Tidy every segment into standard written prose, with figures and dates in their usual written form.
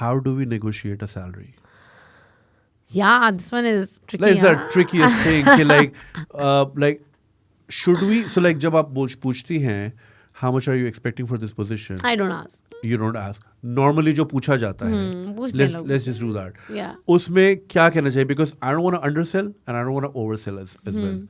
how do we negotiate a salary? Yeah, this one is tricky. Like, it's the trickiest thing. कि like, should we? So like, जब आप पूछती हैं, how much are you expecting for this position? I don't ask. You don't ask. Normally जो पूछा जाता है, let's just do that. Yeah. उसमें क्या कहना चाहिए? Because I don't want to undersell and I don't want to oversell as well.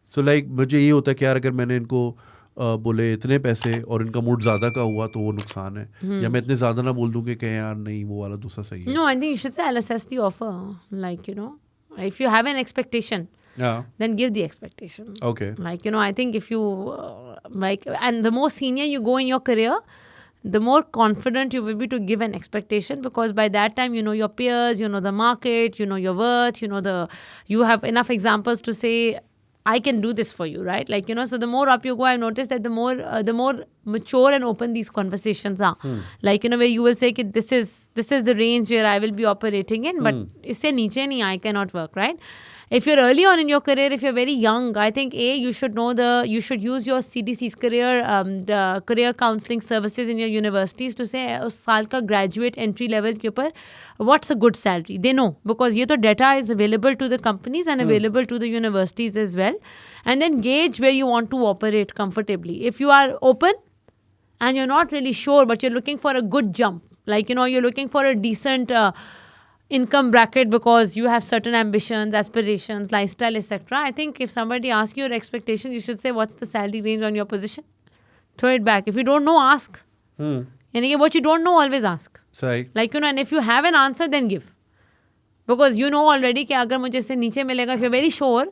So like, मुझे ये होता है कि यार अगर मैंने इनको बोले इतने पैसे और इनका मूड ज़्यादा का हुआ तो वो नुकसान है, या मैं इतने ज़्यादा ना बोल दूँ कि कहें यार नहीं वो वाला दूसरा सही है. No, I think you should say I'll assess the offer. Like, you know, if you have an expectation, then give the expectation. Okay. Like, you know, I think if you and the more senior you go in your career, the more confident you will be to give an expectation, because by that time you know your peers, you know the market, you know your worth, you have enough examples to say I can do this for you, right? Like, you know, so the more up you go, I've noticed that the more mature and open these conversations are. Like, you know, where you will say that this is the range where I will be operating in, but isse niche nahi I cannot work, right? If you're early on in your career, if you're very young, I think you should use your CDC's career counseling services in your universities to say us saal ka graduate entry level ke upar what's a good salary. They know, because ye to data is available to the companies and available to the universities as well. And then gauge where you want to operate comfortably. If you are open and you're not really sure, but you're looking for a good jump, like, you know, you're looking for a decent income bracket because you have certain ambitions, aspirations, lifestyle, etc. I think if somebody asks you your expectations, you should say, what's the salary range on your position? Throw it back. If you don't know, ask. And what you don't know, always ask. Sorry. Like, you know, and if you have an answer, then give. Because you know already कि अगर मुझे इससे नीचे मिलेगा, if you're very sure,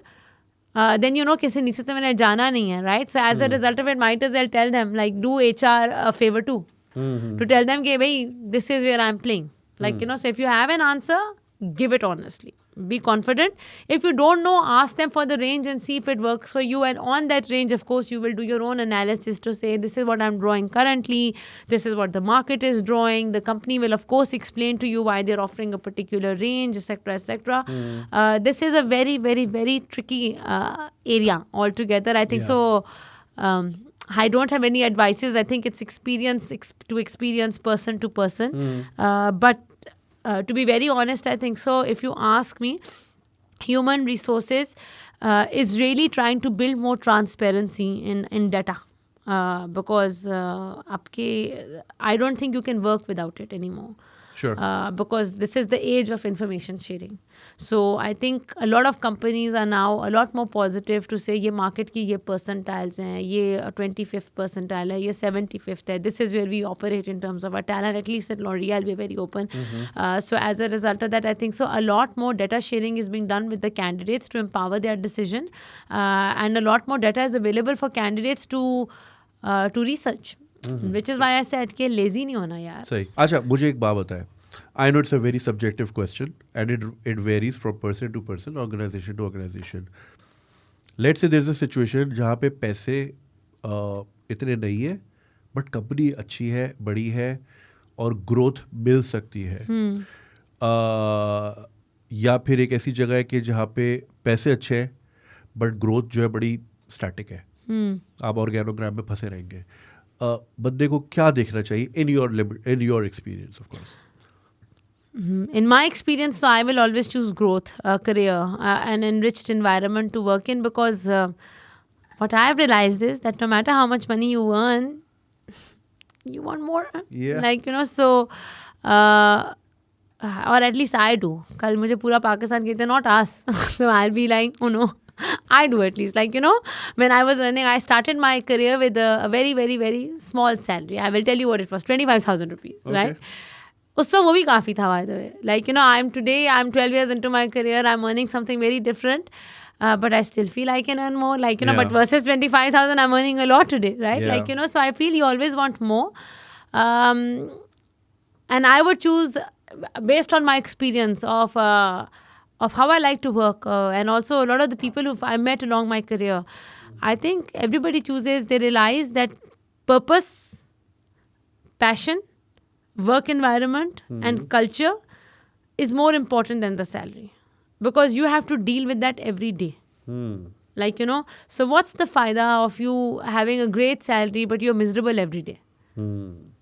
then you know कि इससे नीचे तो मैंने जाना नहीं है, right? So as a result of it, might as well tell them, like, do HR a favor too. To tell them कि भाई, this is where I'm playing. Like, you know, so if you have an answer, give it honestly. Be confident. If you don't know, ask them for the range and see if it works for you. And on that range, of course, you will do your own analysis to say, this is what I'm drawing currently. This is what the market is drawing. The company will, of course, explain to you why they're offering a particular range, etc., etc. This is a very, very, very tricky area altogether. I think so. I don't have any advices. I think it's experience to experience, person to person. But to be very honest, I think so. If you ask me, human resources is really trying to build more transparency in data. Because I don't think you can work without it anymore. Sure. Because this is the age of information sharing. So I think a lot of companies are now a lot more positive to say, ये market की ये percentiles हैं, ये 25th percentile है, ये 75th है. This is where we operate in terms of our talent. At least at L'Oreal, we're very open. So as a result of that, I think so a lot more data sharing is being done with the candidates to empower their decision. And a lot more data is available for candidates to research. Which is why I said कि lazy नहीं होना यार. सही. अच्छा, मुझे एक बात बताएं. I know it's a very subjective question and it varies from person to person, organization to organization. Let's say there's a situation जहाँ पे पैसे इतने नहीं है, but company अच्छी है, बड़ी है और growth मिल सकती है. या फिर एक ऐसी जगह है कि जहाँ पे पैसे अच्छे हैं, but growth जो है बड़ी static है. आप ऑर्गेनोग्राम में फंसे रहेंगे. बंदे को क्या देखना चाहिए in your experience, of course? In my experience, so I will always choose growth, career, an enriched environment to work in, because what I have realized is that no matter how much money you earn, you want more. Yeah. Like, you know, so, or at least I do. कल मुझे पूरा पाकिस्तान कहते not us. So I'll be like, oh no. I do at least. Like, you know, when I was earning, I started my career with a very, very, very small salary. I will tell you what it was, 25,000 rupees, right? उससे वो भी काफ़ी था, by the way. Like, you know, I'm 12 years into my career. I'm earning something very different. But I still feel I can earn more. Like, you know, but versus 25,000, I'm earning a lot today, right? Like, you know, so I feel you always want more. And I would choose based on my experience of how I like to work, and also a lot of the people who I met along my career. I think everybody chooses, they realize that purpose, passion, work environment and culture is more important than the salary, because you have to deal with that every day. Like, you know, so what's the faida of you having a great salary but you're miserable every day?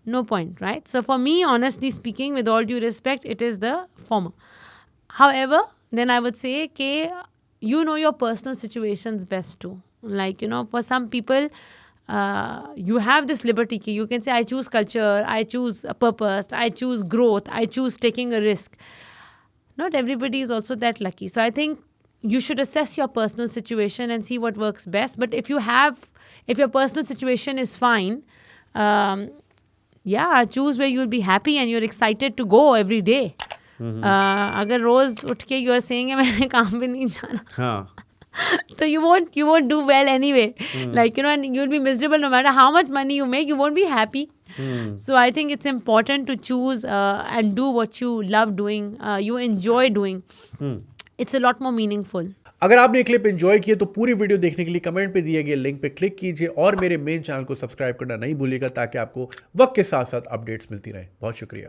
no point, right? So for me, honestly speaking, with all due respect, it is the former. However, then I would say, okay, you know your personal situations best too. Like, for some people, you have this liberty. You can say, I choose culture, I choose a purpose, I choose growth, I choose taking a risk. Not everybody is also that lucky. So I think you should assess your personal situation and see what works best. But if your personal situation is fine, choose where you'll be happy and you're excited to go every day. अगर रोज उठ के you are saying मैंने काम पे नहीं जाना, हाँ. so you won't do well anyway. And you'll be miserable no matter how much money you make. You won't be happy. So I think it's important to choose and do what you love doing, you enjoy doing. It's a lot more meaningful. अगर आपने ये clip enjoy किए तो पूरी video देखने के लिए comment पे दिए गए लिंक पे क्लिक कीजिए और मेरे मेन चैनल को सब्सक्राइब करना नहीं भूलिएगा ताकि आपको वक्त के साथ साथ अपडेट्स मिलती रहे. बहुत शुक्रिया.